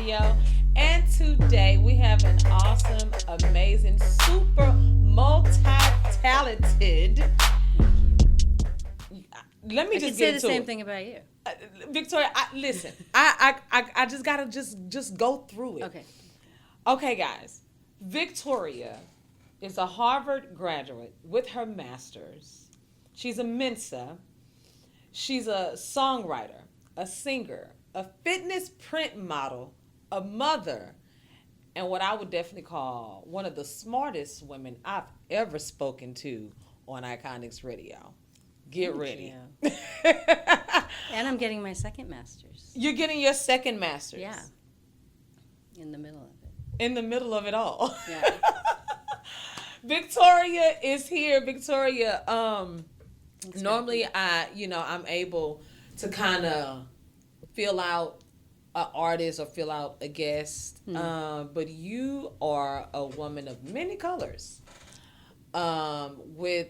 Radio. And today we have an awesome, amazing, super multi-talented. Let me I just could get say the into same it. thing about you. Victoria, listen. I just gotta just go through it. Okay, guys. Victoria is a Harvard graduate with her master's. She's a Mensa. She's a songwriter, a singer, a fitness print model, a mother, and what I would definitely call one of the smartest women I've ever spoken to on Iconix Radio. Get ready. And I'm getting my second master's. You're getting your second master's. Yeah. In the middle of it. In the middle of it all. Yeah. Victoria is here. Victoria, Thanks, normally I'm able to kind of fill out an artist or fill out a guest, but you are a woman of many colors, with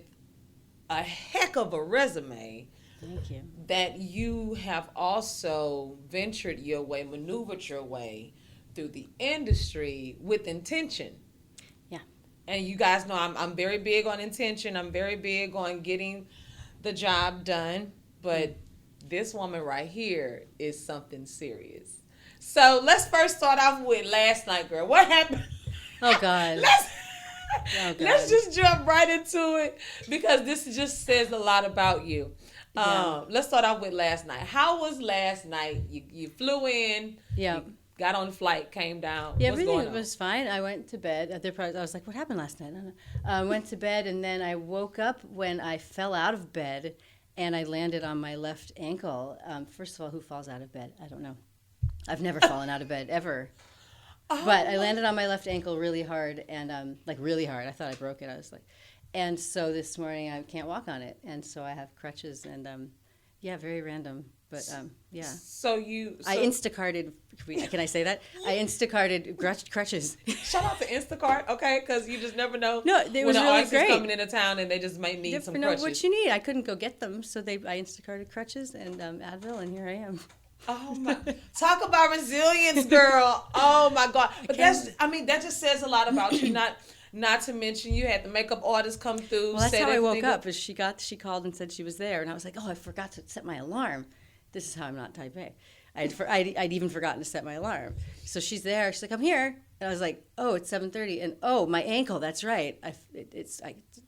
a heck of a resume. Thank you. That you have also ventured your way, maneuvered your way through the industry with intention. Yeah. And you guys know I'm very big on intention. I'm very big on getting the job done. But this woman right here is something serious. So let's first start off with last night, girl. What happened? Oh, God. Let's just jump right into it because this just says a lot about you. Let's start off with last night. How was last night? You flew in. Yeah. You got on the flight, came down. Yeah, What's everything going on? was fine. I went to bed. I was like, what happened last night? I don't know. I went to bed, and then I woke up when I fell out of bed, and I landed on my left ankle. First of all, who falls out of bed? I don't know. I've never fallen out of bed, ever. But I landed on my left ankle really hard, and really hard. I thought I broke it. I was like, and so this morning I can't walk on it, and so I have crutches, and very random, but yeah. So I Instacarted. Can I say that? I Instacarted crutches. Shout out to Instacart, okay? Because you just never know. No, it was when an really artist great. is coming into town and they just might need some crutches. What you need. I couldn't go get them, so I Instacarted crutches and Advil, and here I am. Oh my! Talk about resilience, girl. Oh my God! But that just says a lot about you. Not to mention you had the makeup artist come through. Well, that's how I woke up. Is she called and said she was there, and I was like, oh, I forgot to set my alarm. This is how I'm not type A. I'd even forgotten to set my alarm. So she's there. She's like, I'm here, and I was like, oh, it's 7:30, and oh, my ankle. That's right. It's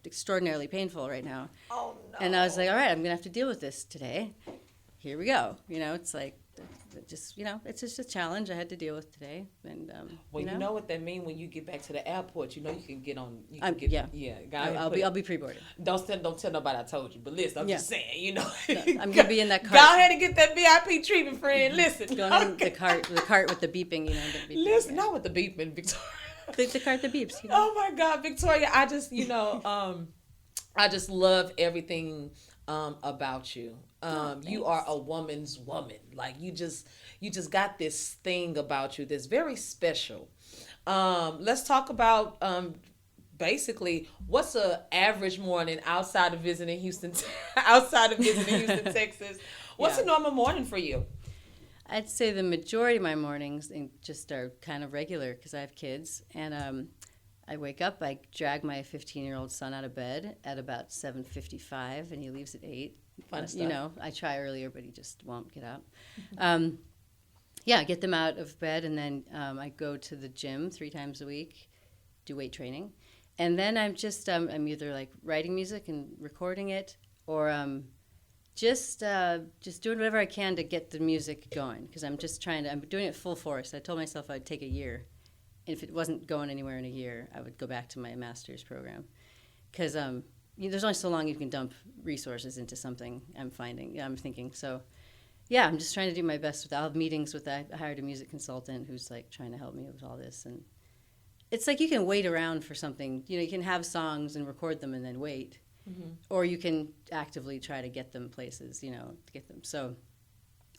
extraordinarily painful right now. Oh no! And I was like, all right, I'm gonna have to deal with this today. Here we go. It's like. It's just a challenge I had to deal with today. And you know what that means when you get back to the airport. You can get on. I'll be pre-boarded. Don't tell nobody I told you. But listen, I'm just saying. No, I'm gonna be in that cart. Go ahead and get that VIP treatment, friend. Listen, going in the cart with the beeping. Listen, not with the beeping, Victoria. The cart that beeps. Oh my God, Victoria! I just I just love everything about you. You are a woman's woman. Like you just got this thing about you that's very special. Let's talk about basically what's an average morning outside of visiting Houston, Texas. What's a normal morning for you? I'd say the majority of my mornings just are kind of regular because I have kids, and I wake up, I drag my 15-year-old son out of bed at about 7:55, and he leaves at 8. Fun stuff. I try earlier, but he just won't get up. Get them out of bed, and then I go to the gym 3 times a week, do weight training. And then I'm just, I'm either like writing music and recording it, or just doing whatever I can to get the music going, because I'm doing it full force. I told myself I'd take a year. If it wasn't going anywhere in a year, I would go back to my master's program, because there's only so long you can dump resources into something. I'm thinking. So, yeah, I'm just trying to do my best. I'll have meetings with I hired a music consultant who's like trying to help me with all this, and it's like you can wait around for something. You can have songs and record them and then wait, or you can actively try to get them places. To get them. So.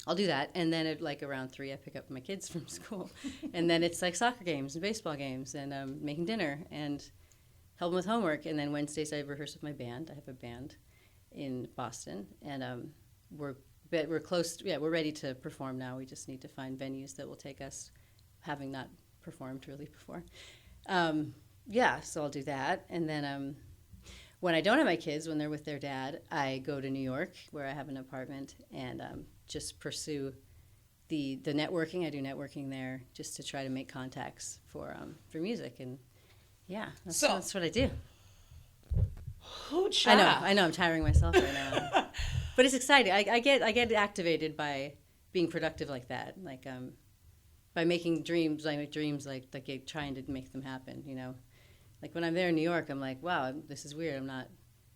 I'll do that, and then at around 3, I pick up my kids from school, and then it's like soccer games and baseball games, and making dinner and help them with homework. And then Wednesdays I rehearse with my band. I have a band in Boston, and we're close. Yeah, we're ready to perform now. We just need to find venues that will take us having not performed really before. So I'll do that. And then when I don't have my kids, when they're with their dad, I go to New York where I have an apartment and just pursue the networking. I do networking there just to try to make contacts for music. And that's what I do. I know I'm tiring myself right now. But it's exciting. I get activated by being productive like that. Like by making dreams, I make dreams like trying to make them happen, you know. Like when I'm there in New York, I'm like, wow, this is weird. I'm not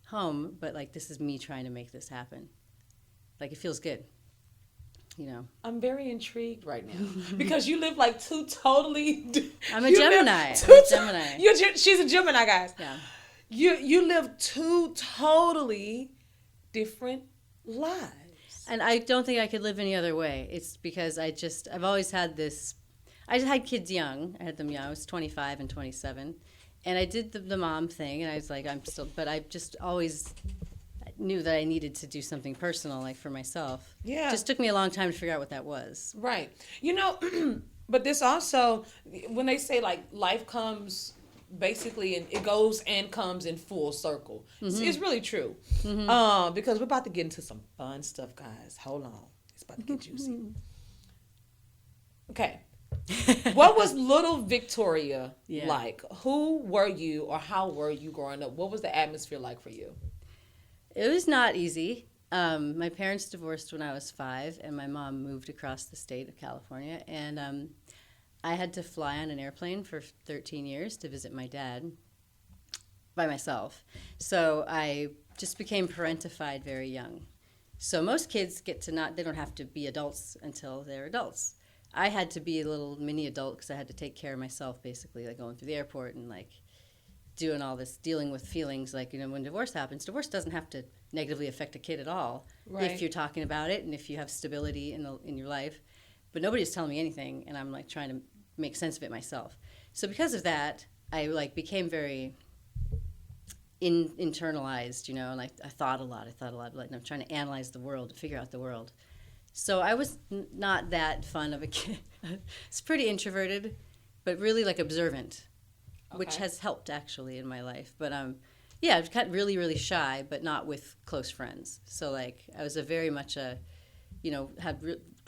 home, but like this is me trying to make this happen. Like it feels good, you know. I'm very intrigued right now because you live like two totally. I'm a Gemini. She's a Gemini, guys. Yeah. You live two totally different lives. And I don't think I could live any other way. It's because I've always had this. I had kids young. I had them young. I was 25 and 27. And I did the mom thing, and I was like, but I just always knew that I needed to do something personal, like for myself. Yeah. It just took me a long time to figure out what that was. Right. You know, but this also, when they say like life comes basically, and it goes and comes in full circle. Mm-hmm. It's really true. Mm-hmm. Because we're about to get into some fun stuff, guys. Hold on. It's about to get juicy. Okay. What was little Victoria like? Who were you or how were you growing up? What was the atmosphere like for you? It was not easy. My parents divorced when I was 5, and my mom moved across the state of California. And I had to fly on an airplane for 13 years to visit my dad by myself. So I just became parentified very young. So most kids they don't have to be adults until they're adults. I had to be a little mini adult because I had to take care of myself, basically, like going through the airport and like doing all this, dealing with feelings. Like, you know, when divorce happens, divorce doesn't have to negatively affect a kid at all, right, if you're talking about it and if you have stability in your life. But nobody's telling me anything, and I'm like trying to make sense of it myself. So because of that, I like became very internalized, you know, and I thought a lot. Like I'm trying to analyze the world, figure out the world. So I was not that fun of a kid. It's pretty introverted, but really like observant, which has helped actually in my life. But I was kind of really, really shy, but not with close friends. So like I was very much had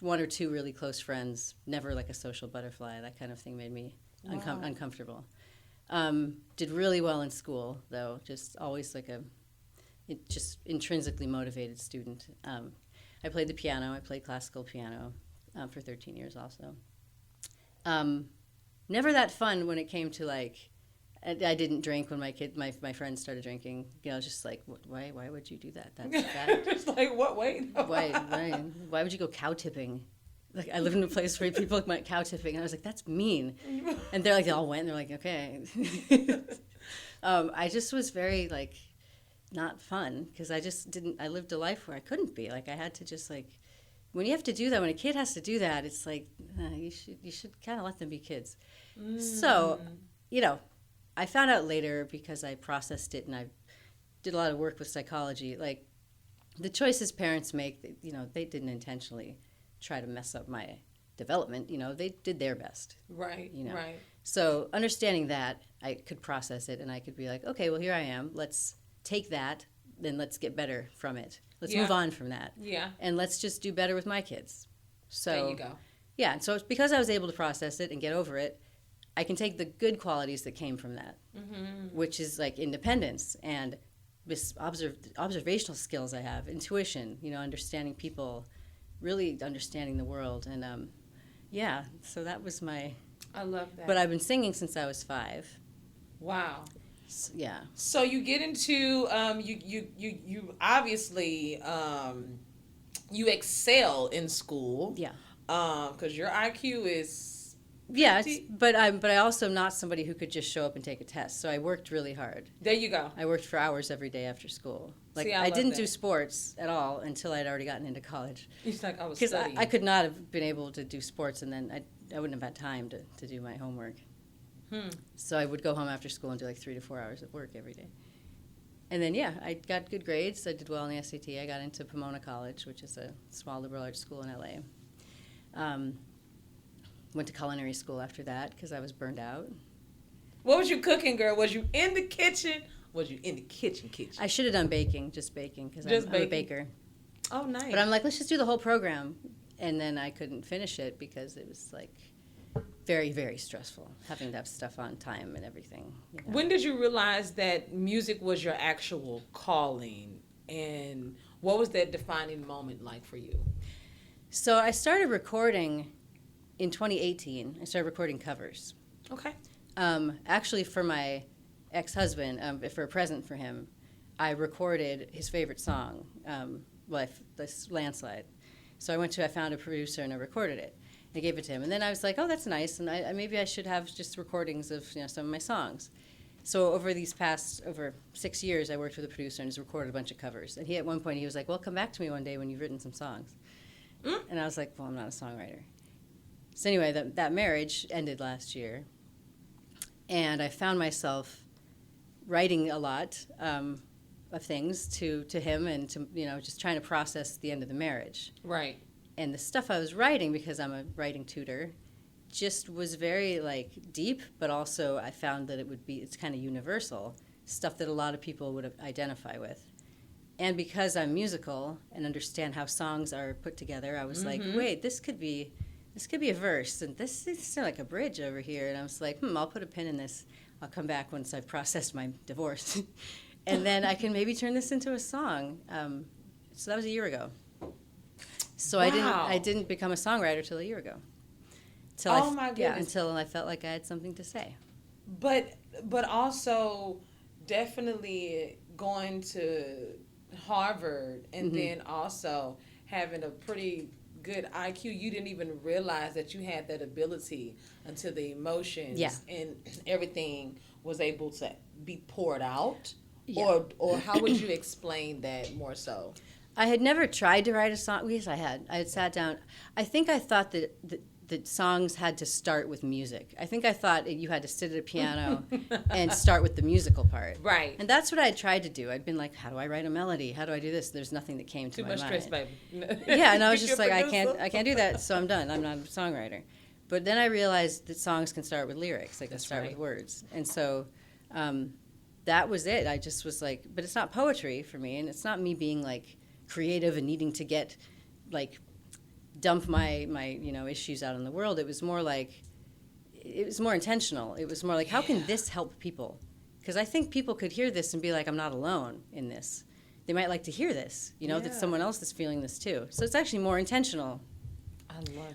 one or two really close friends, never like a social butterfly. That kind of thing made me uncomfortable. Did really well in school though, just always like just intrinsically motivated student. I played the piano. I played classical piano for 13 years also. Never that fun when it came to like, I didn't drink when my friends started drinking. You know, I was just like, why would you do that? That's just like, what, wait? Why would you go cow tipping? Like, I live in a place where people like cow tipping, and I was like, that's mean. And they're like, they all went, and they're like, okay. I just was very like, not fun because I lived a life where I couldn't be. Like I had to just like, when you have to do that, when a kid has to do that, it's like, you should kind of let them be kids. So, you know, I found out later because I processed it and I did a lot of work with psychology. Like the choices parents make, you know, they didn't intentionally try to mess up my development. You know, they did their best. Right, you know? Right. So understanding that, I could process it and I could be like, okay, well, here I am. Let's take that, then let's get better from it. Let's move on from that. Yeah. And let's just do better with my kids. So there you go. Yeah, and so it's because I was able to process it and get over it, I can take the good qualities that came from that, which is like independence and this observational skills I have, intuition, you know, understanding people, really understanding the world. And so that was I love that. But I've been singing since I was 5. Wow. Yeah. So you get into you obviously you excel in school. Yeah. Because your IQ is. Yeah, but I also am not somebody who could just show up and take a test. So I worked really hard. There you go. I worked for hours every day after school. Like See, I didn't do sports at all until I'd already gotten into college. It's like I was studying. Because I could not have been able to do sports, and then I wouldn't have had time to do my homework. So I would go home after school and do like 3 to 4 hours of work every day. And then, I got good grades. I did well on the SAT. I got into Pomona College, which is a small liberal arts school in LA. Went to culinary school after that because I was burned out. What was you cooking, girl? Was you in the kitchen? Was you in the kitchen? I should have done baking because I'm a baker. Oh, nice. But I'm like, let's just do the whole program. And then I couldn't finish it because it was like very, very stressful having to have stuff on time and everything. You know? When did you realize that music was your actual calling? And what was that defining moment like for you? So I started recording in 2018. I started recording covers. Okay. Actually, for my ex-husband, for a present for him, I recorded his favorite song, this Landslide. So I found a producer and I recorded it. I gave it to him, and then I was like, "Oh, that's nice." And maybe I should have just recordings of some of my songs. So over 6 years, I worked with a producer and just recorded a bunch of covers. And at one point he was like, "Well, come back to me one day when you've written some songs." And I was like, "Well, I'm not a songwriter." So anyway, that marriage ended last year, and I found myself writing a lot of things to him and to just trying to process the end of the marriage. Right. And the stuff I was writing, because I'm a writing tutor, just was very deep, but also I found that it's kind of universal, stuff that a lot of people would identify with. And because I'm musical and understand how songs are put together, I was like, wait, this could be a verse, and this is still like a bridge over here. And I was like, I'll put a pin in this. I'll come back once I've processed my divorce. And then I can maybe turn this into a song. So that was a year ago. So wow. I didn't become a songwriter till a year ago. My goodness. Yeah, until I felt like I had something to say. But also definitely going to Harvard and then also having a pretty good IQ, you didn't even realize that you had that ability until the emotions and everything was able to be poured out. Yeah. Or how would you explain that more so? I had never tried to write a song. Yes, I had. I had sat down. I think I thought that songs had to start with music. I think I thought you had to sit at a piano and start with the musical part. Right. And that's what I had tried to do. I'd been like, how do I write a melody? How do I do this? There's nothing that came to my mind. Too much stress, baby. Yeah, and I was just like, I can't do that, so I'm done. I'm not a songwriter. But then I realized that songs can start with lyrics. They can start with words. And so that was it. I just was like, but it's not poetry for me, and it's not me being creative and needing to get dump my issues out in the world. It was more more intentional. It was more like, how can this help people? Because I think people could hear this and be like, I'm not alone in this. They might like to hear this, that someone else is feeling this too. So it's actually more intentional.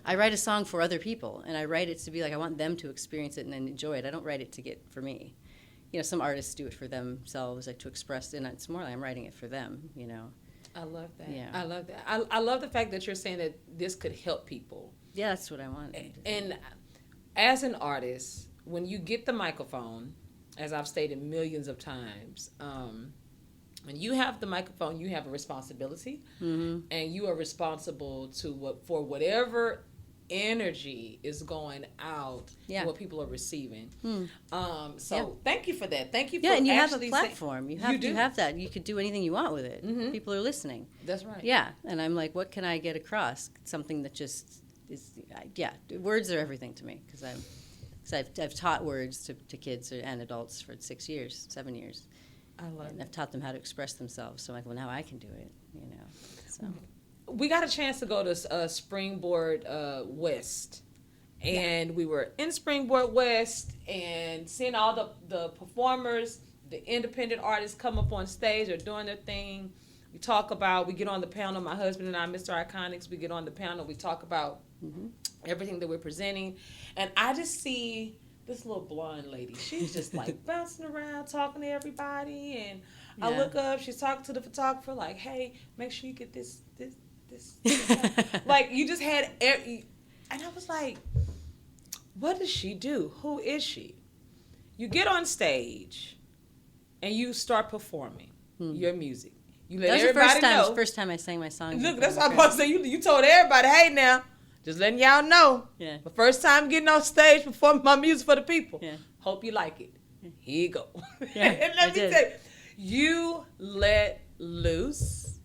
I write a song for other people, and I write it to be like, I want them to experience it and then enjoy it. I don't write it to get for me. Some artists do it for themselves, to express, and it's more like I'm writing it for them, I love that. Yeah. I love that. I love the fact that you're saying that this could help people. Yeah, that's what I want. And as an artist, when you get the microphone, as I've stated millions of times, when you have the microphone, you have a responsibility, and you are responsible for whatever energy is going out to what people are receiving. Thank you for that. Thank you for and you have a platform. You have that. You could do anything you want with it. People are listening. That's right. Yeah, and I'm like, what can I get across? Something that just is, words are everything to me, because I've taught words to kids and adults for 6 years, 7 years. I love it. And I've taught them how to express themselves. So I'm like, well, now I can do it, so. We got a chance to go to Springboard West, and we were in Springboard West and seeing all the performers, the independent artists come up on stage or doing their thing. We get on the panel, my husband and I, Mr.Iconix, we get on the panel, we talk about everything that we're presenting, and I just see this little blonde lady. She's just bouncing around, talking to everybody, and I look up, she's talking to the photographer like, hey, make sure you get this. You just had and I was like, what does she do? Who is she? You get on stage and you start performing your music. You let everybody know. The first time I sang my song. Look, that's what I'm about to say. You told everybody, hey now, just letting y'all know. Yeah. The first time getting on stage performing my music for the people. Yeah. Hope you like it. Here you go. Yeah, and let me tell you, you let loose.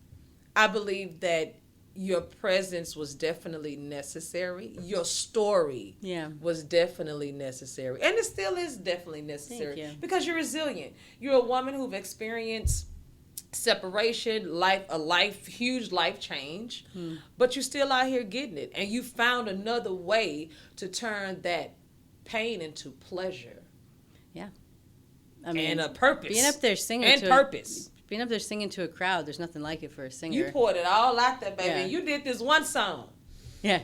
I believe that your presence was definitely necessary. Your story was definitely necessary. And it still is definitely necessary because you're resilient. You're a woman who've experienced separation, huge life change, but you're still out here getting it. And you found another way to turn that pain into pleasure. Yeah. I mean, and a purpose. Being up there singing and purpose. Being up there singing to a crowd, there's nothing like it for a singer. You poured it all out there, baby. Yeah. You did this one song. Yeah.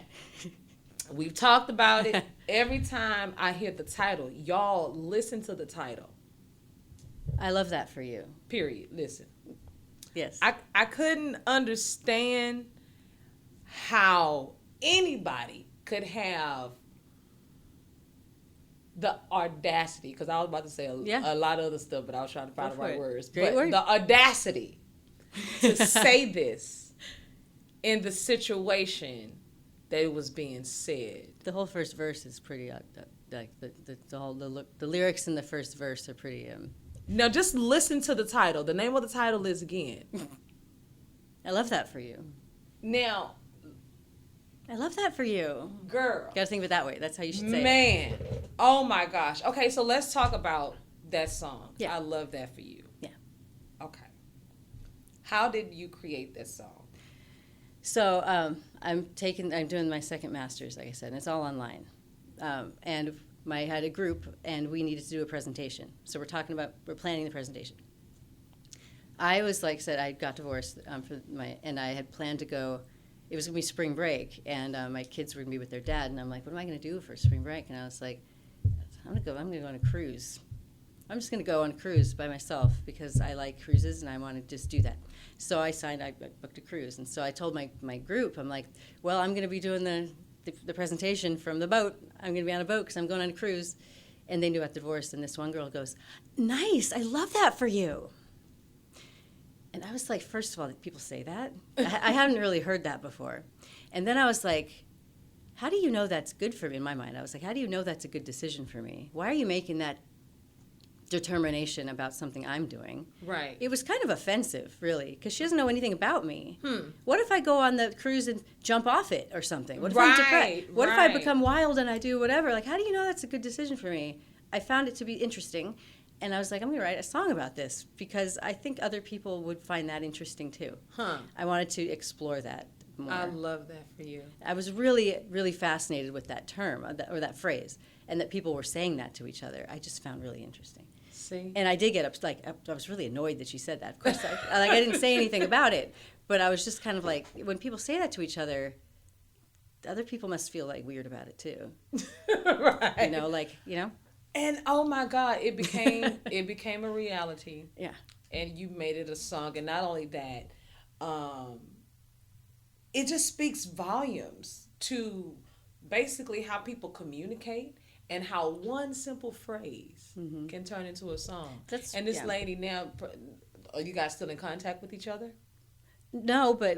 We've talked about it. Every time I hear the title, y'all listen to the title. I love that for you. Period. Listen. Yes. I couldn't understand how anybody could have the audacity, because I was about to say a lot of other stuff, but I was trying to find the right words. Great word. The audacity to say this in the situation that it was being said. The whole first verse is pretty, like the lyrics in the first verse are pretty. Now just listen to the title. The name of the title is again. I love that for you. Now. I love that for you. Girl. Gotta think of it that way. That's how you should say it. Man. Oh my gosh. Okay, so let's talk about that song. Yeah. I love that for you. Yeah. Okay. How did you create this song? So I'm doing my second master's, like I said, and it's all online. And I had a group, and we needed to do a presentation. So we're planning the presentation. I was, like I said, I got divorced and I had planned to go. It was going to be spring break, and my kids were going to be with their dad, and I'm like, what am I going to do for spring break? And I was like, I'm going to go on a cruise. I'm just going to go on a cruise by myself because I like cruises, and I want to just do that. So I booked a cruise, and so I told my group, I'm like, well, I'm going to be doing the presentation from the boat. I'm going to be on a boat because I'm going on a cruise. And they knew about divorce, and this one girl goes, nice, I love that for you. And I was like, first of all, people say that? I hadn't really heard that before. And then I was like, how do you know that's good for me? In my mind, I was like, how do you know that's a good decision for me? Why are you making that determination about something I'm doing? Right. It was kind of offensive, really, because she doesn't know anything about me. What if I go on the cruise and jump off it or something? What if I'm depressed? What if I become wild and I do whatever? Like, how do you know that's a good decision for me? I found it to be interesting. And I was like, I'm going to write a song about this because I think other people would find that interesting too. I wanted to explore that more. I love that for you. I was really, really fascinated with that term or that phrase, and that people were saying that to each other. I just found really interesting. See? And I did get up, I was really annoyed that she said that. Of course, I didn't say anything about it, but I was just kind of like, when people say that to each other, other people must feel like weird about it too. Right. And oh my God, it became a reality. Yeah. And you made it a song, and not only that, it just speaks volumes to basically how people communicate and how one simple phrase can turn into a song. And this lady now, are you guys still in contact with each other? No, but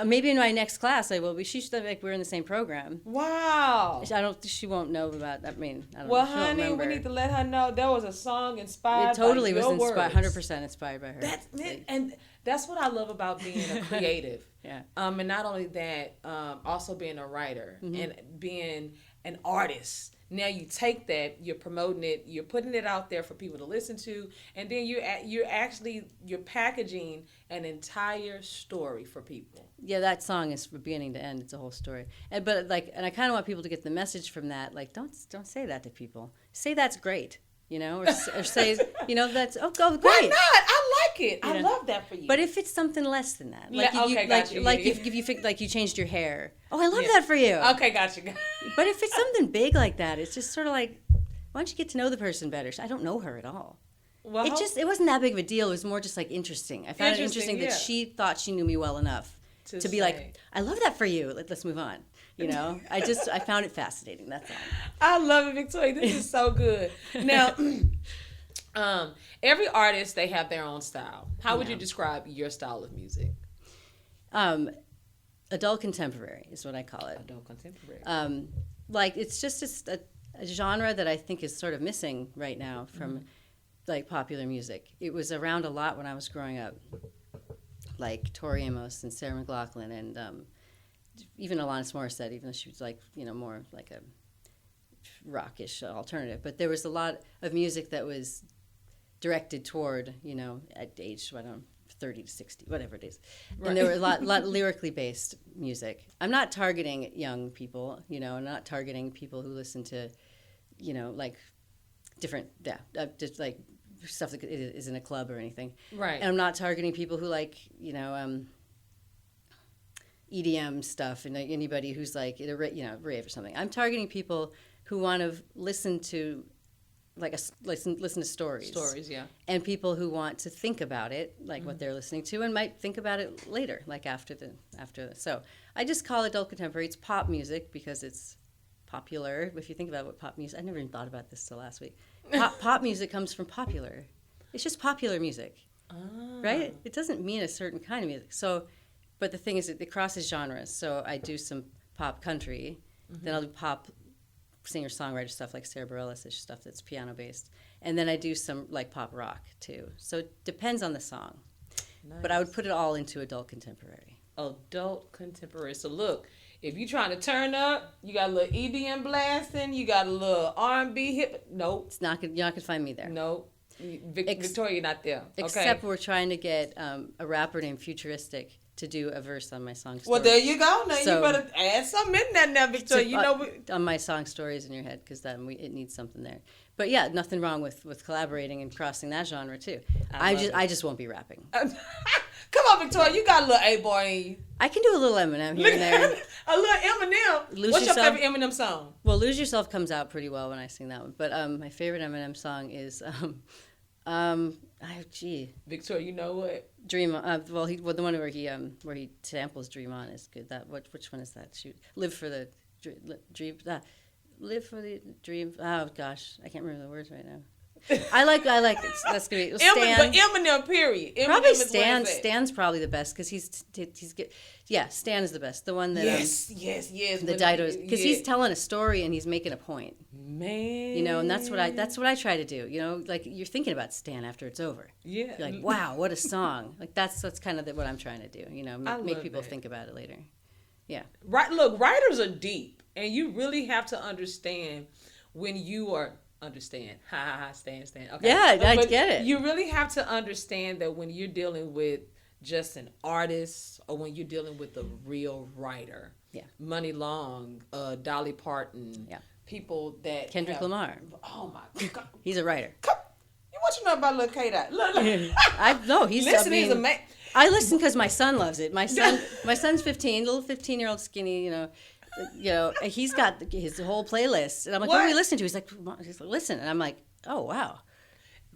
maybe in my next class I will be. She's we're in the same program. Wow. She won't know about. I don't know. Well, honey, we need to let her know there was a song inspired. It totally by your was inspired, 100% inspired by her. That's it, and that's what I love about being a creative. Yeah. And not only that, also being a writer and being an artist. Now you take that, you're promoting it, you're putting it out there for people to listen to, and then you're packaging an entire story for people. Yeah, that song is from beginning to end. It's a whole story. And I kind of want people to get the message from that. Like, don't say that to people. Say that's great, or say that's go great. Why not? I like it. I love that for you. But if it's something less than that, if you changed your hair. Oh, I love that for you. Okay, gotcha. But if it's something big like that, it's just sort of like, why don't you get to know the person better? I don't know her at all. Well, it wasn't that big of a deal. It was more just interesting. I found it interesting that she thought she knew me well enough to be like, I love that for you. Let's move on. I found it fascinating. That's all. I love it, Victoria. This is so good. Now, every artist, they have their own style. How would you describe your style of music? Adult contemporary is what I call it. Adult contemporary. It's just a genre that I think is sort of missing right now from popular music. It was around a lot when I was growing up, like Tori Amos and Sarah McLachlan and even Alanis Morissette, even though she was like, more like a rockish alternative. But there was a lot of music that was directed toward, at age, 30 to 60, whatever it is. Right. And there were a lot lyrically based music. I'm not targeting young people, I'm not targeting people who listen to, like different, just like stuff that is in a club or anything. Right. And I'm not targeting people who like, EDM stuff and anybody who's like at a rave or something. I'm targeting people who want to listen to listen to stories. Stories, yeah. And people who want to think about it, like what they're listening to, and might think about it later, like after the. So I just call adult contemporary. It's pop music because it's popular. If you think about what pop music, I never even thought about this till last week. Pop music comes from popular. It's just popular music, right? It doesn't mean a certain kind of music. So, but the thing is, it crosses genres. So I do some pop country, then I'll do pop singer-songwriter stuff like Sarah Bareilles-ish stuff that's piano-based. And then I do some like pop rock too. So it depends on the song. Nice. But I would put it all into adult contemporary. Adult contemporary. So look, if you're trying to turn up, you got a little EDM blasting, you got a little R&B hip. Nope. You're not going to find me there. Nope. Victoria, not there. Except we're trying to get a rapper named Futuristic to do a verse on my song Stories. Well, there you go. Now you better add something in there now, Victoria. On my song Stories in your head, because then it needs something there. But yeah, nothing wrong with collaborating and crossing that genre too. I just won't be rapping. Come on, Victoria, you got a little A-boy in you. I can do a little Eminem here and there. A little Eminem. What's your favorite Eminem song? Well, Lose Yourself comes out pretty well when I sing that one. But my favorite Eminem song is Victoria, you know what? Dream On. The one where he samples Dream On is good. Which one is that? Shoot, Live for the Dream. Live for the Dream. Oh gosh, I can't remember the words right now. I like it. That's gonna be Stan. But Eminem, period. Eminem probably Stan. Stan's probably the best because he's good. Yeah, Stan is the best. The one that yes. The Didos, because he's telling a story and he's making a point. Man, and that's what I try to do. Like you're thinking about Stan after it's over. Yeah, you're like, wow, what a song. Like that's kind of what I'm trying to do. Make people think about it later. Yeah. Right. Look, writers are deep, and you really have to understand when you are. Understand. Stan. Okay. Yeah, I get it. You really have to understand that when you're dealing with just an artist or when you're dealing with a real writer. Yeah. Money Long, Dolly Parton. Yeah. People that Kendrick Lamar. Oh my God. He's a writer. You what you know about Lil K-Dot? Look. He's he's amazing. I listen because my son loves it. My son's 15, little 15-year-old skinny, he's got his whole playlist. And I'm like, what are we listening to? He's like, listen. And I'm like, oh,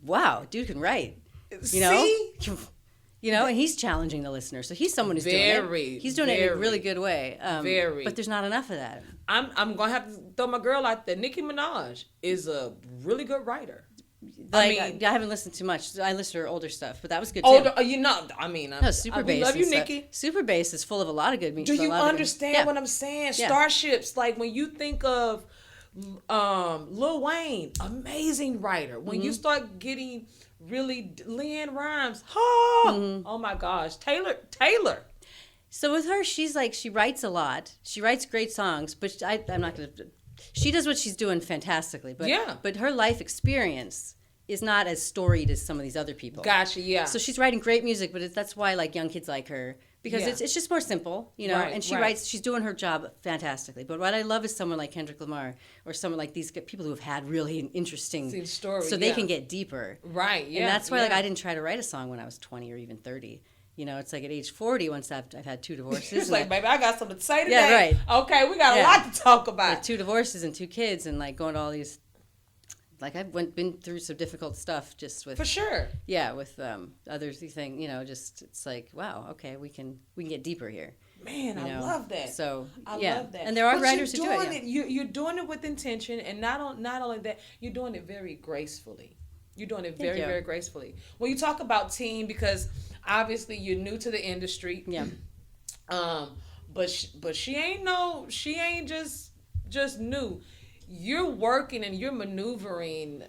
wow, dude can write. See? And he's challenging the listener. So he's someone who's doing it. He's doing it in a really good way. But there's not enough of that. I'm going to have to throw my girl out there. Nicki Minaj is a really good writer. I haven't listened to much. I listened to her older stuff, but that was good too. Super Bass. Love you, Nikki. Super Bass is full of a lot of good music. Do you understand what I'm saying? Yeah. Starships, like when you think of Lil Wayne, amazing writer. When you start getting really LeAnn Rimes, oh my gosh, Taylor. So with her, she's like, she writes a lot. She writes great songs, but I'm not going to. She does what she's doing fantastically, but her life experience is not as storied as some of these other people. Gotcha, yeah. So she's writing great music, but that's why like young kids like her because it's just more simple, Right, and she's doing her job fantastically. But what I love is someone like Kendrick Lamar or someone like these people who have had really interesting stories, so they can get deeper. Right, yeah. And that's why I didn't try to write a song when I was 20 or even 30. It's like at age 40, once I've had 2 divorces. It's like, baby, I got something to say today. Yeah, right. Okay, we got a lot to talk about. Like 2 divorces and 2 kids and like going to all these, like I've been through some difficult stuff just with. For sure. Yeah, with other thing, just it's like, wow, okay, we can get deeper here. Man, I love that. So I love that. And there are writers who do it. You're doing it with intention, and not only that, you're doing it very gracefully. You're doing it very, very gracefully. When you talk about team, because obviously you're new to the industry. Yeah. But she ain't just new. You're working and you're maneuvering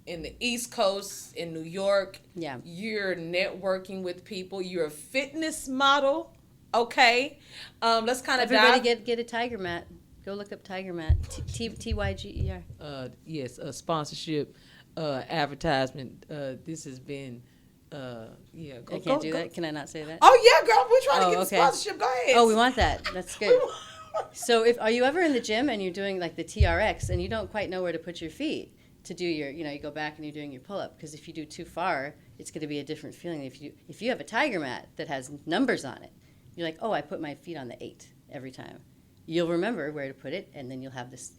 in the East Coast, in New York. Yeah. You're networking with people. You're a fitness model. Okay. Let's kind of everybody get a tiger mat. Go look up tiger mat. Tyger. Yes, a sponsorship, advertisement. This has been. I can't do that. Can I not say that? Oh yeah, girl. We're trying to get the sponsorship. Go ahead. Oh, we want that. That's good. So, are you ever in the gym and you're doing like the TRX and you don't quite know where to put your feet to do your, you go back and you're doing your pull up, because if you do too far, it's going to be a different feeling. If you have a tiger mat that has numbers on it, you're like, oh, I put my feet on the 8 every time. You'll remember where to put it, and then you'll have this,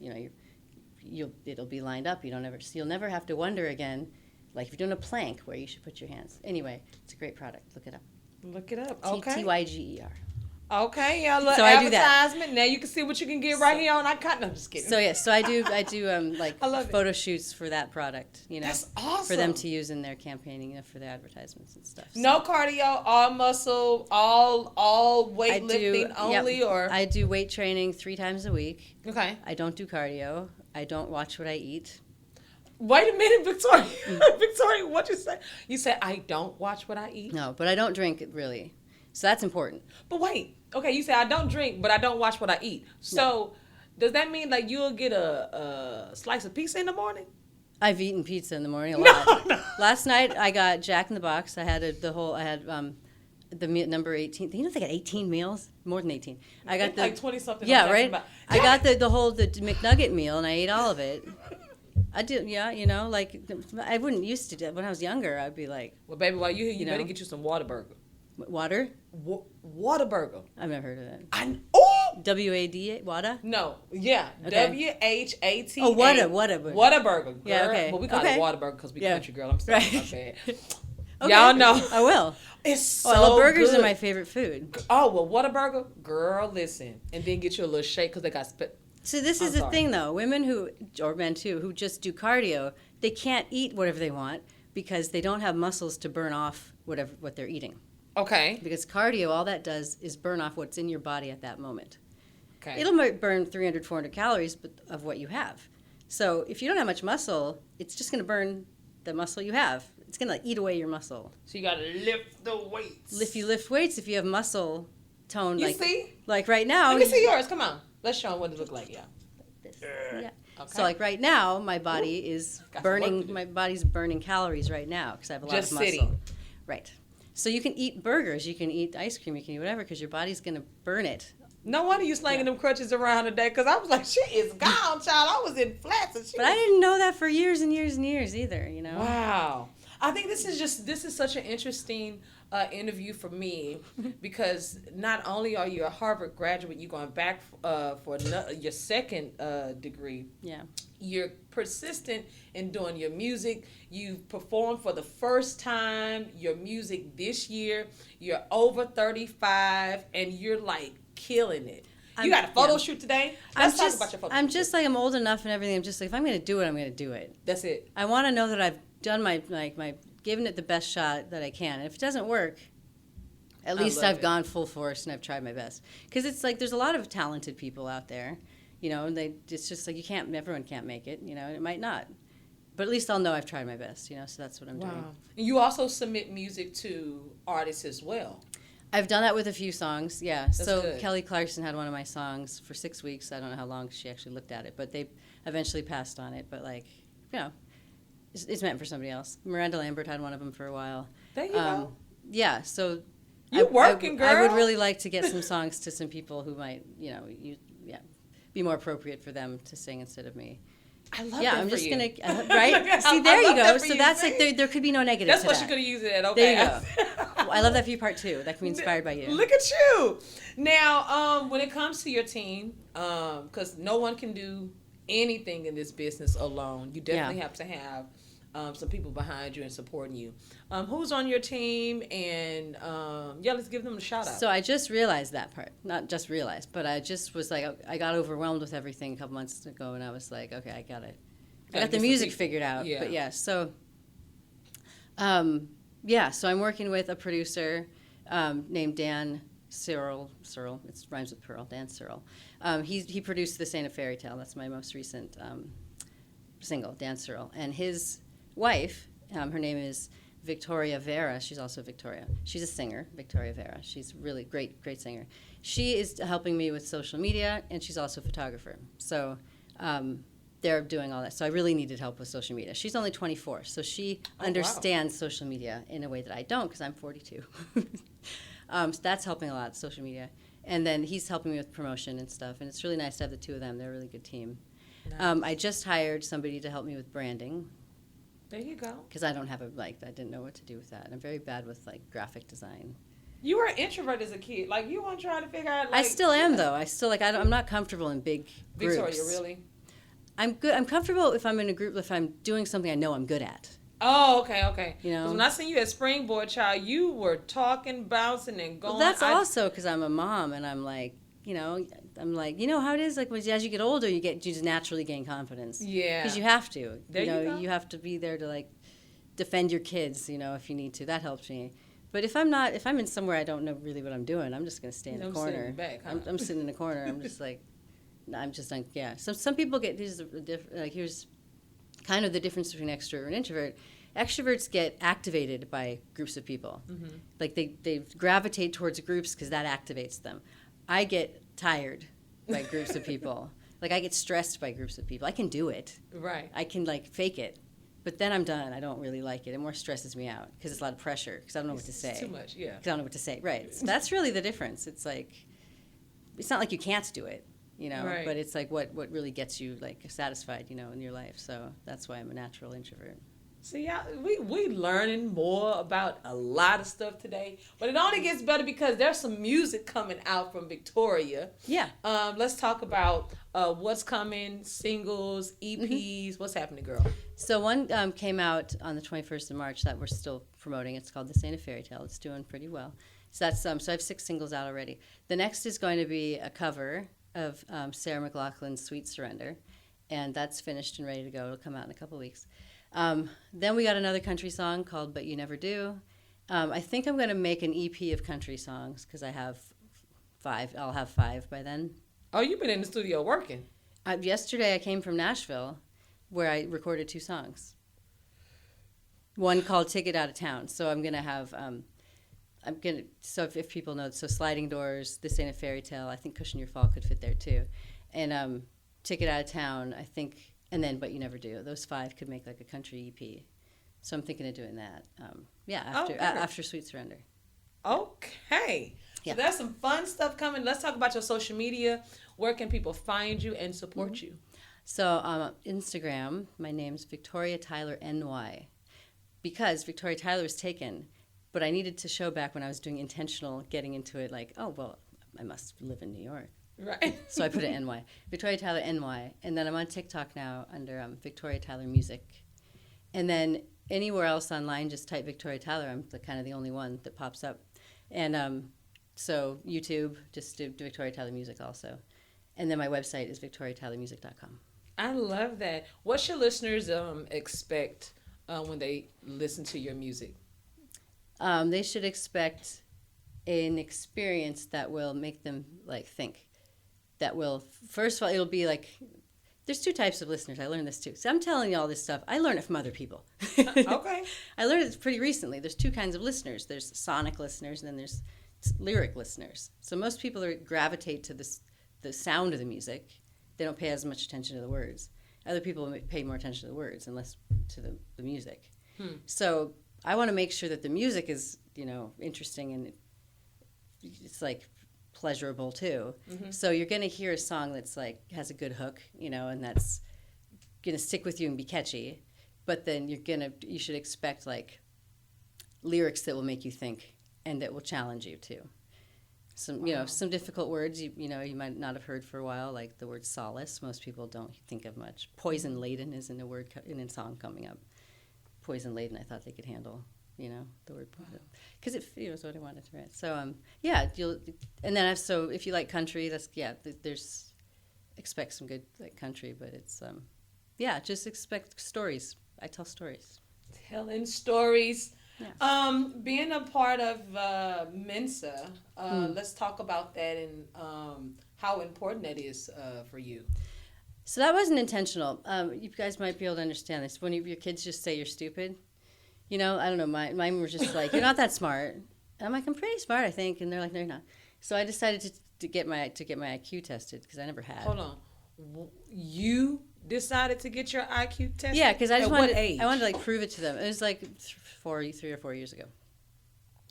it'll be lined up. You'll never have to wonder again. Like if you're doing a plank, where you should put your hands. Anyway, it's a great product. Look it up. Look it up. Okay. Tyger. Okay, yeah, look, so advertisement. Now you can see what you can get right here on Iconix. No, I'm just kidding. So I do like photo shoots for that product. That's awesome. For them to use in their campaigning, for their advertisements and stuff. So. No cardio, all muscle, all weightlifting only, or I do weight training 3 times a week. Okay. I don't do cardio. I don't watch what I eat. Wait a minute, Victoria. Victoria, what you say? You said I don't watch what I eat? No, but I don't drink really. So that's important. But wait. Okay, you say I don't drink, but I don't watch what I eat. So does that mean like you'll get a slice of pizza in the morning? I've eaten pizza in the morning a lot. No. Last night I got Jack in the Box. I had the number 18. You know they got 18 meals? More than 18. I got like 20 something. Yeah, right. I got the McNugget meal and I ate all of it. I did, like I wouldn't used to do it. When I was younger, I'd be like, well, baby, while you're here, you better get you some Whataburger. Water? Whataburger. I've never heard of that. WADA? Wada? No. Yeah. Okay. WHATA. Oh, Whataburger. Whataburger. Yeah, okay. Well, we call it Whataburger because we country girl. I'm sorry. Right. My bad. Okay. Y'all know. I will. It's so I love burgers good. Are my favorite food. Oh, well, Whataburger? Girl, listen. And then get you a little shake because they got So this is the thing, though. Women or men too, who just do cardio, they can't eat whatever they want because they don't have muscles to burn off what they're eating. Okay. Because cardio, all that does is burn off what's in your body at that moment. Okay. It'll burn 300, 400 calories of what you have. So if you don't have much muscle, it's just going to burn the muscle you have. It's going to eat away your muscle. So you got to lift the weights. If you lift weights, if you have muscle tone. You see? Like right now. Let me see yours. Come on. Let's show them what it look like. Yeah. This. Yeah. Okay. So like right now, my body is burning. My body's burning calories right now because I have a lot of muscle. Just sitting. Right. So you can eat burgers, you can eat ice cream, you can eat whatever because your body's going to burn it. No wonder you slanging them crutches around today because I was like, she is gone, child. I was in flats. And I didn't know that for years and years and years either, Wow. I think this is such an interesting interview for me because not only are you a Harvard graduate, you're going back for your second degree. Yeah. You're persistent in doing your music. You've performed for the first time your music this year. You're over 35 and you're like killing it. You got a photo shoot today? Let's talk about your photo shoot. I'm just like, I'm old enough and everything. I'm just like, if I'm going to do it, I'm going to do it. That's it. I want to know that I've done my given it the best shot that I can. And if it doesn't work, at least I've gone full force and I've tried my best. Because it's like there's a lot of talented people out there, and it's just like everyone can't make it, and it might not. But at least I'll know I've tried my best, so that's what I'm doing. And you also submit music to artists as well. I've done that with a few songs, yeah. That's so good. Kelly Clarkson had one of my songs for 6 weeks. I don't know how long she actually looked at it, but they eventually passed on it. But it's meant for somebody else. Miranda Lambert had one of them for a while. There you go. Yeah, so you're working, girl. I would really like to get some songs to some people who might, be more appropriate for them to sing instead of me. I love that I'm for just you. Gonna right. See, there you go. So that's like there could be no negative. That's to what that. you're gonna use it at. Okay. There you go. I love that for you, part 2. That can be inspired by you. Look at you. Now, when it comes to your team, because no one can do anything in this business alone, you definitely have to have some people behind you and supporting you. Who's on your team? And let's give them a shout out. So I just realized that part. Not just realized, but I just was like, I got overwhelmed with everything a couple months ago, and I was like, okay, I got the music figured out. Yeah. But so I'm working with a producer named Dan Searle. It rhymes with Pearl. Dan Searle. He produced "This Ain't a Fairy Tale." That's my most recent single, Dan Searle, and his wife. Her name is Victoria Vera, she's also Victoria. She's a singer, Victoria Vera. She's really great singer. She is helping me with social media, and she's also a photographer. So they're doing all that. So I really needed help with social media. She's only 24, so she understands social media in a way that I don't because I'm 42. So that's helping a lot, social media. And then he's helping me with promotion and stuff, and it's really nice to have the two of them. They're a really good team. Nice. I just hired somebody to help me with branding. There you go. Because I don't have I didn't know what to do with that. I'm very bad with graphic design. You were an introvert as a kid. You want to try to figure out. I still am though. I'm not comfortable in big groups. Victoria, really? I'm good. I'm comfortable if I'm in a group, if I'm doing something I know I'm good at. Oh, okay. You know, when I seen you at Springboard, child, you were talking, bouncing, and going. Well, that's also because I'm a mom, and I'm how it is. As you get older, you just naturally gain confidence. Yeah. Because you have to. There you go. You have to be there to defend your kids. If you need to. That helps me. But if I'm in somewhere I don't know really what I'm doing, I'm just going to stay in the corner. Sitting back, huh? I'm sitting in the corner. I'm just yeah. Some people get here's kind of the difference between extrovert and introvert. Extroverts get activated by groups of people. Mm-hmm. They gravitate towards groups because that activates them. I get tired by groups of people. I get stressed by groups of people. I can do it. Right. I can fake it. But then I'm done. I don't really like it. It more stresses me out because it's a lot of pressure because I don't know what to say. It's too much, yeah. Because I don't know what to say. Right. So that's really the difference. It's it's not like you can't do it, right. But it's what really gets you satisfied, in your life. So that's why I'm a natural introvert. See, we learning more about a lot of stuff today, but it only gets better because there's some music coming out from Victoria. Yeah. Let's talk about what's coming, singles, EPs. Mm-hmm. What's happening, girl? So one came out on the 21st of March that we're still promoting. It's called This Ain't a Fairy Tale. It's doing pretty well. So that's so I have 6 singles out already. The next is going to be a cover of Sarah McLachlan's Sweet Surrender, and that's finished and ready to go. It'll come out in a couple weeks. Then we got another country song called But You Never Do. I think I'm going to make an EP of country songs because I have 5. I'll have 5 by then. Oh, you've been in the studio working. Yesterday I came from Nashville where I recorded 2 songs. One called Ticket Out of Town. So I'm going to have, so if people know, so Sliding Doors, This Ain't a Fairy Tale, I think Cushion Your Fall could fit there too. And Ticket Out of Town, I think, and then But You Never Do. Those 5 could make a country EP. So I'm thinking of doing that. After Sweet Surrender. Okay. Yeah. So there's some fun stuff coming. Let's talk about your social media. Where can people find you and support you? So Instagram, my name's Victoria Tyler NY. Because Victoria Tyler was taken, but I needed to show back when I was doing intentional getting into it, I must live in New York. Right. So I put it NY. Victoria Tyler NY. And then I'm on TikTok now under Victoria Tyler Music. And then anywhere else online, just type Victoria Tyler. I'm kind of the only one that pops up. And so YouTube, just do Victoria Tyler Music also. And then my website is victoriatylermusic.com. I love that. What should listeners expect when they listen to your music? They should expect an experience that will make them think. That will, first of all, it'll be there's 2 types of listeners. I learned this too. So I'm telling you all this stuff. I learned it from other people. Okay. I learned it pretty recently. There's 2 kinds of listeners. There's sonic listeners and then there's lyric listeners. So most people gravitate to the sound of the music. They don't pay as much attention to the words. Other people pay more attention to the words and less to the music. So I want to make sure that the music is, interesting and it's pleasurable too. Mm-hmm. So you're going to hear a song that's has a good hook, and that's going to stick with you and be catchy. But then you should expect lyrics that will make you think and that will challenge you too. Some some difficult words you might not have heard for a while, like the word solace. Most people don't think of much. Poison laden is in a word in a song coming up. Poison laden, I thought they could handle. The word poison, because it is what I wanted to write. So if you like country, there's expect some good country, but it's just expect stories. I tell stories. Telling stories. Yeah. Being a part of Mensa, let's talk about that and how important that is for you. So that wasn't intentional. You guys might be able to understand this. When your kids just say you're stupid, I don't know. Mine were just like, you're not that smart. And I'm like, I'm pretty smart, I think. And they're like, no, you're not. So I decided to get my IQ tested because I never had. Hold on. You decided to get your IQ tested? Yeah, because I just wanted to like prove it to them. It was like 3 or 4 years ago.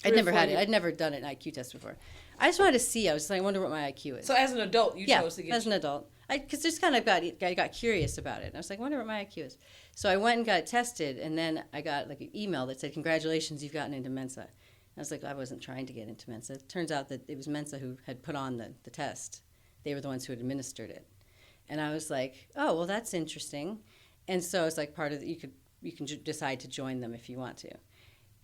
I'd never had it. I'd never done an IQ test before. I just wanted to see. I was like, I wonder what my IQ is. So as an adult, you chose to get as an adult. Because just kind of I got curious about it. And I was like, I wonder what my IQ is. So I went and got it tested, and then I got like an email that said, congratulations, you've gotten into Mensa. I was like, I wasn't trying to get into Mensa. It turns out that it was Mensa who had put on the test. They were the ones who had administered it. And I was like, oh, well, that's interesting. And so it's like part of you can decide to join them if you want to.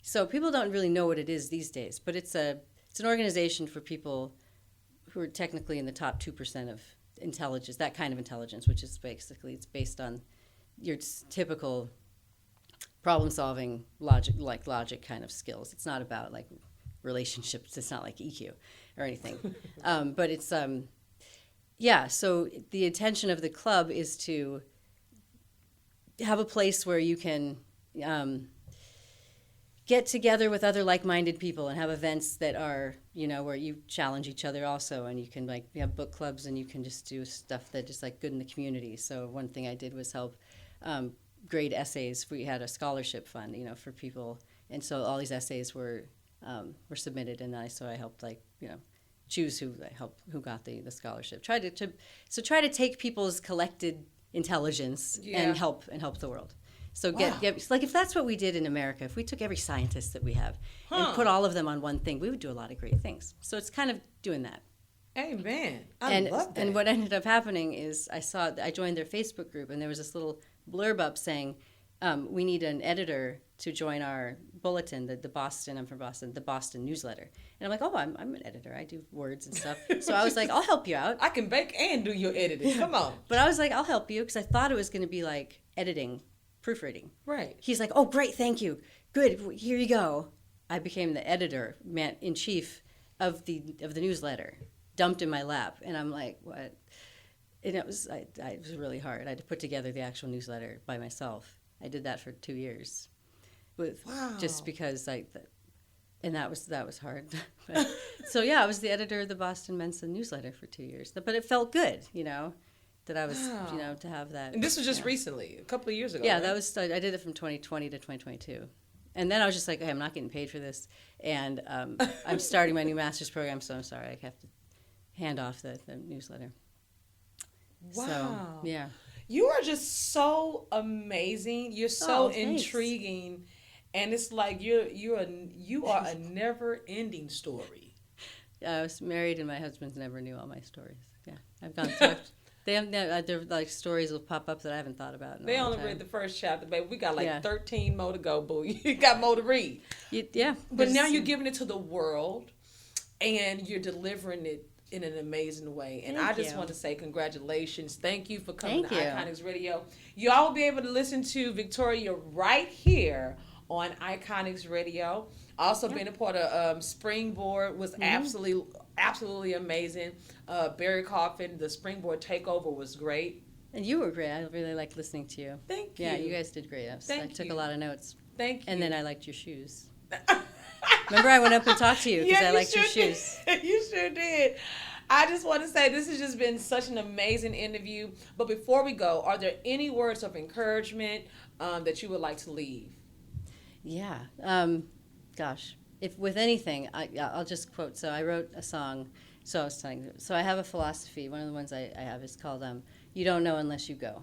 So people don't really know what it is these days, but it's an organization for people who are technically in the top 2% of intelligence, that kind of intelligence, which is basically, it's based on your typical problem-solving logic kind of skills. It's not about like relationships. It's not like EQ or anything. But it's, so the intention of the club is to have a place where you can get together with other like-minded people and have events that are, where you challenge each other also, and you can like have book clubs and you can just do stuff that is like good in the community. So one thing I did was help grade essays. We had a scholarship fund, for people, and so all these essays were submitted, and I helped choose who got the scholarship. Try to take people's collected intelligence and help the world. So get like if that's what we did in America, if we took every scientist that we have and put all of them on one thing, we would do a lot of great things. So it's kind of doing that. Amen. I love that. And what ended up happening is I joined their Facebook group, and there was this little blurb up saying, we need an editor to join our bulletin, the Boston, I'm from Boston, the Boston newsletter. And I'm like, I'm an editor. I do words and stuff. So I was like, I'll help you out. I can bake and do your editing. Come on. But I was like, I'll help you, because I thought it was going to be like editing, proofreading. Right. He's like, oh, great, thank you. Good, here you go. I became the editor-in-chief of the newsletter, dumped in my lap. And I'm like, what? And it was really hard. I had to put together the actual newsletter by myself. I did that for 2 years, just because that was hard. So yeah, I was the editor of the Boston Mensa newsletter for 2 years. But it felt good, that I was, to have that. And this was just recently, a couple of years ago. Yeah, right? I did it from 2020 to 2022. And then I was just like, hey, I'm not getting paid for this. And I'm starting my new master's program, so I'm sorry. I have to hand off the newsletter. Wow. So, yeah. You are just so amazing. You're so intriguing. And it's like you are a never-ending story. I was married, and my husband never knew all my stories. Yeah, I've gone through they're like stories will pop up that I haven't thought about. They only read the first chapter, baby. We got 13 more to go, boo. You got more to read. But now you're giving it to the world, and you're delivering it in an amazing way. And I just want to say congratulations. Thank you for coming to Iconix Radio. Y'all will be able to listen to Victoria right here on Iconix Radio. Also being a part of Springboard was absolutely amazing. Barry Coffin, the Springboard Takeover was great. And you were great. I really liked listening to you. Thank you. Yeah, you guys did great. I took a lot of notes. Thank you. And then I liked your shoes. Remember, I went up and talked to you because I liked your shoes. You sure did. I just want to say this has just been such an amazing interview. But before we go, are there any words of encouragement that you would like to leave? Yeah. Gosh, if with anything, I'll just quote. So I wrote a song. So I was telling you. So I have a philosophy. One of the ones I have is called "You don't know unless you go,"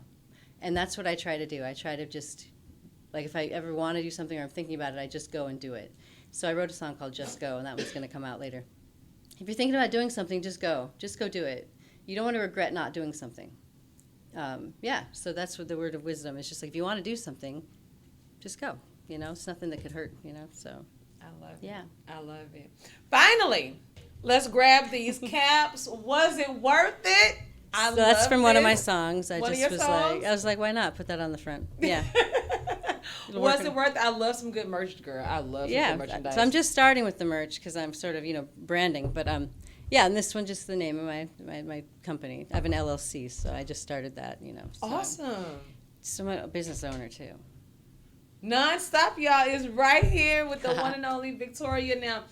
and that's what I try to do. I try to just, like, if I ever want to do something or I'm thinking about it, I just go and do it. So I wrote a song called "Just Go," and that one's going to come out later. If you're thinking about doing something, just go. Just go do it. You don't want to regret not doing something. So that's what the word of wisdom is. Just like, if you want to do something, just go. It's nothing that could hurt, so. I love it. Yeah. I love it. Finally, let's grab these caps. Was it worth it? So that's from one of my songs. I was like, why not put that on the front? Yeah. Was it worth it? I love some good merch, girl. I love some good merchandise. So I'm just starting with the merch because I'm sort of, branding. But, and this one, just the name of my company. I have an LLC, so I just started that, So awesome. So I'm a business owner, too. Non-stop, y'all, is right here with the one and only Victoria. Now,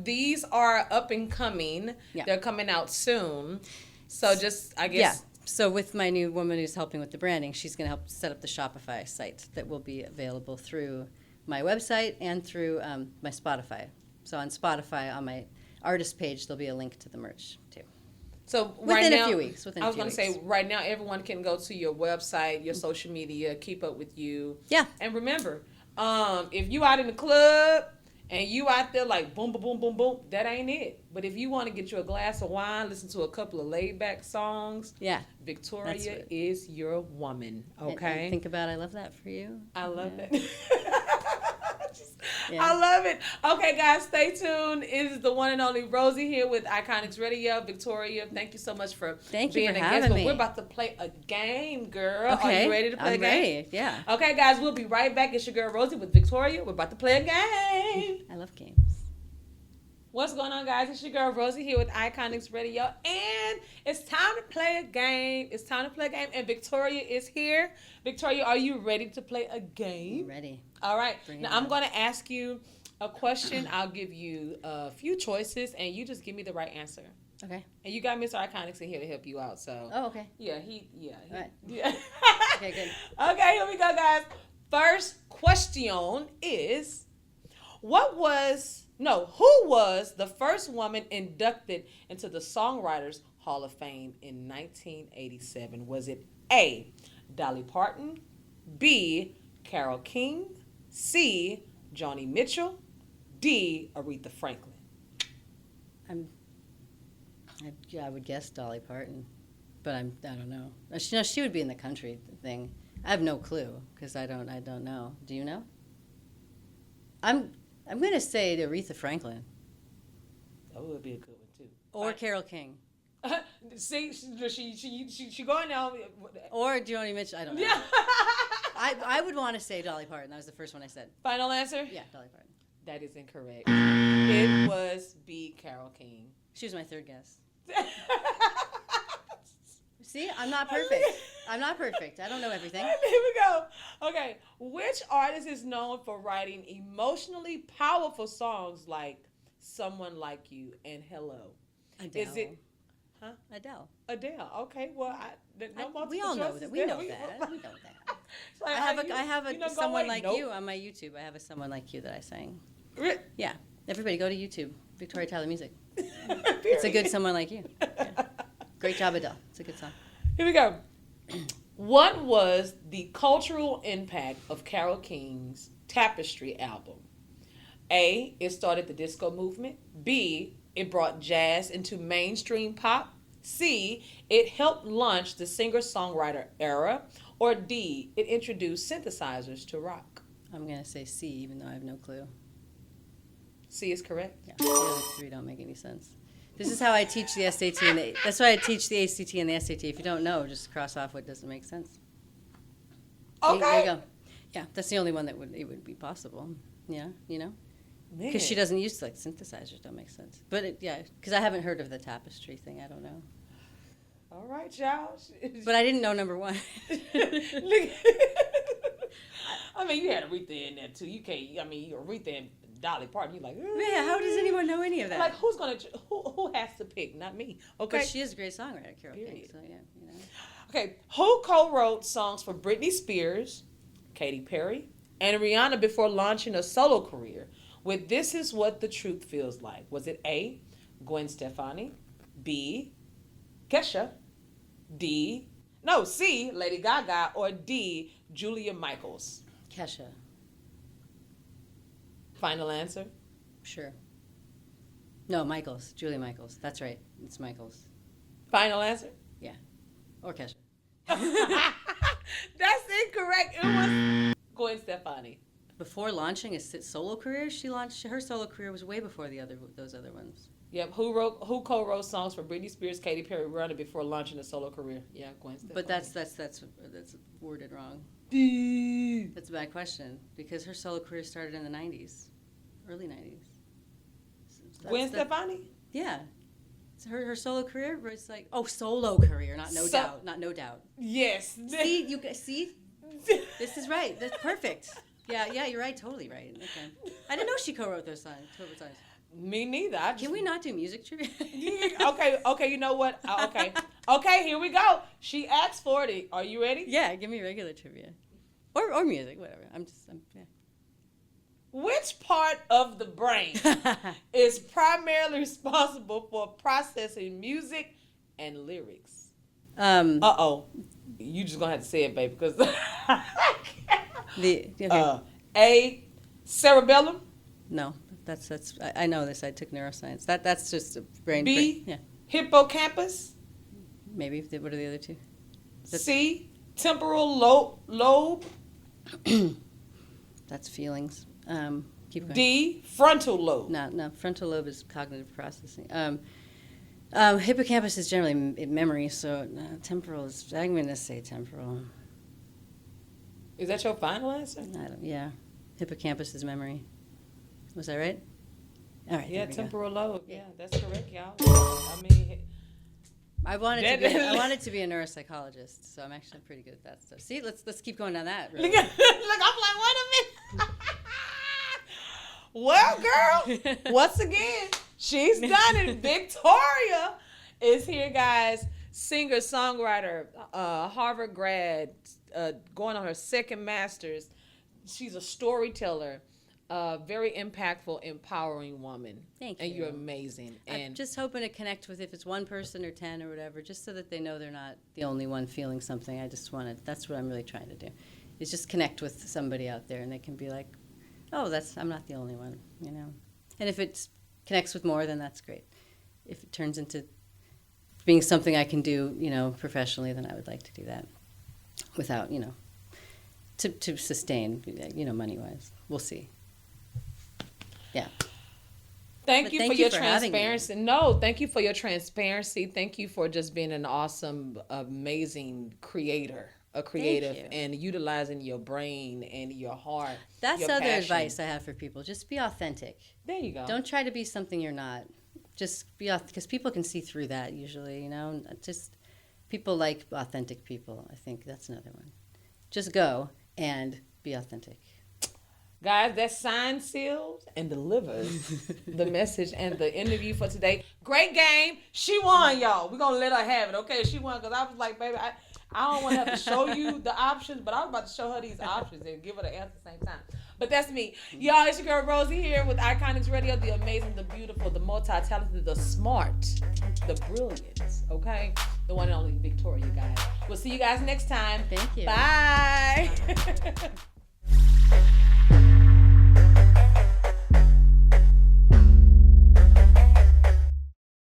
these are up and coming. Yeah. They're coming out soon. So just, I guess. Yeah. So with my new woman who's helping with the branding, she's going to help set up the Shopify site that will be available through my website and through my Spotify. So on Spotify, on my artist page, there'll be a link to the merch too. So within a few weeks. I was going to say, right now, everyone can go to your website, your social media, keep up with you. Yeah. And remember, if you out in the club and you out there like boom, boom, boom, boom, boom, that ain't it. But if you want to get you a glass of wine, listen to a couple of laid-back songs, Victoria is your woman, okay? And think about I Love That for You. I love that. I love it. Okay, guys, stay tuned. It is the one and only Rosii here with Iconix Radio. Victoria, thank you so much for being a guest. But we're about to play a game, girl. Okay. Are you ready to play a game? Ready. Yeah. Okay, guys, we'll be right back. It's your girl Rosii with Victoria. We're about to play a game. I love games. What's going on, guys? It's your girl Rosii here with Iconix Radio, and it's time to play a game. It's time to play a game, and Victoria is here. Victoria, are you ready to play a game? I'm ready. All right. Now, I'm going to ask you a question. I'll give you a few choices, and you just give me the right answer. Okay. And you got Mr.Iconix in here to help you out, so. Oh, okay. Yeah, All right. Yeah. Okay, good. Okay, here we go, guys. First question is, who was the first woman inducted into the Songwriters Hall of Fame in 1987? Was it A, Dolly Parton, B, Carole King, C, Joni Mitchell, D, Aretha Franklin? I would guess Dolly Parton, but I don't know. She would be in the country thing. I have no clue because I don't know. Do you know? I'm going to say Aretha Franklin. That would be a good one, too. Or Carole King. See, she going now. Or Joni Mitchell. I don't know. Yeah. I would want to say Dolly Parton. That was the first one I said. Final answer? Yeah, Dolly Parton. That is incorrect. It was B, Carole King. She was my third guess. See, I'm not perfect. I don't know everything. Here we go. Okay. Which artist is known for writing emotionally powerful songs like Someone Like You and Hello? Adele. Is it... Huh? Adele. Okay. Well, we all know that. We know that. We know that. So I have Someone Like You on my YouTube. I have a Someone Like You that I sang. Yeah. Everybody go to YouTube. Victoria Tyler Music. It's a good Someone Like You. Yeah. Great job, Adele. It's a good song. Here we go. What was the cultural impact of Carole King's Tapestry album? A, it started the disco movement. B, it brought jazz into mainstream pop. C, it helped launch the singer-songwriter era. Or D, it introduced synthesizers to rock. I'm going to say C, even though I have no clue. C is correct? Yeah, the other three don't make any sense. This is how I teach the SAT, and that's why I teach the ACT and the SAT. If you don't know, just cross off what doesn't make sense. Okay. There you go. Yeah, that's the only one that would be possible. Yeah, you know? Because she doesn't use, like, synthesizers. Don't make sense. But, because I haven't heard of the tapestry thing. I don't know. All right, y'all. But I didn't know number one. I mean, you had Aretha in there, too. You can't, Aretha and Dolly Parton, you're like, yeah, how does anyone know any of that? Like, who has to pick? Not me. Okay. But she is a great songwriter, Carole King. So, yeah, you know. Okay, who co-wrote songs for Britney Spears, Katy Perry, and Rihanna before launching a solo career with This Is What the Truth Feels Like? Was it A, Gwen Stefani, B, Kesha, C, Lady Gaga, or D, Julia Michaels? Kesha. Final answer? Sure. No, Michaels. Julia Michaels. That's right. It's Michaels. Final answer? Yeah. Or Kesha. That's incorrect. It was Gwen Stefani. Before launching a solo career, her solo career was way before those other ones. Yep. Who co-wrote songs for Britney Spears, Katy Perry, Rihanna before launching a solo career? Yeah, Gwen Stefani. But that's worded wrong. That's a bad question because her solo career started in the 90s, early 90s. So Gwen Stefani? Yeah. So her solo career was like solo career, not no doubt. Yes. See, this is right. That's perfect. Yeah, you're right. Totally right. Okay. I didn't know she co-wrote those songs. Me neither. Can we not do music trivia? Okay, you know what? Okay, here we go. She asked for it. Are you ready? Yeah, give me regular trivia. Or music, whatever. Yeah. Which part of the brain is primarily responsible for processing music and lyrics? You just gonna have to say it, baby, because A, cerebellum. No, that's. I know this. I took neuroscience. That's just a brain. B, hippocampus. Maybe. What are the other two? C, temporal lobe. That's feelings. Keep going. D, frontal lobe. No. Frontal lobe is cognitive processing. Hippocampus is generally memory, so temporal is. I'm going to say temporal. Is that your final answer? Yeah. Hippocampus is memory. Was that right? All right. Yeah, temporal lobe. Yeah, that's correct, y'all. I mean, I wanted to be a neuropsychologist, so I'm actually pretty good at that stuff. See, let's keep going down that road. Look, I'm like, wait a minute. Well, girl, once again, she's done it. Victoria is here, guys. Singer-songwriter, Harvard grad, going on her second master's. She's a storyteller, very impactful, empowering woman. Thank you. And you're amazing. And I'm just hoping to connect with, if it's one person or 10 or whatever, just so that they know they're not the only one feeling something. That's what I'm really trying to do, is just connect with somebody out there, and they can be like, oh, I'm not the only one, you know. And if it connects with more, then that's great. If it turns into being something I can do, you know, professionally, then I would like to do that without, you know, to sustain, you know, money-wise. We'll see. Yeah. Thank you for your transparency. No, thank you for your transparency. Thank you for just being an awesome, amazing creator. A creative and utilizing your brain and your heart. That's other advice I have for people. Just be authentic. There you go. Don't try to be something you're not. Just be authentic, because people can see through that usually, you know. Just people like authentic people. I think that's another one. Just go and be authentic. Guys, that signs, seals, and delivers the message and the interview for today. Great game. She won, y'all. We're going to let her have it, okay? She won, because I was like, baby, I don't want to have to show you the options, but I was about to show her these options and give her the answer at the same time. But that's me. Y'all, it's your girl Rosii here with Iconix Radio, the amazing, the beautiful, the multi-talented, the smart, the brilliant, okay? The one and only Victoria, guys. We'll see you guys next time. Thank you. Bye.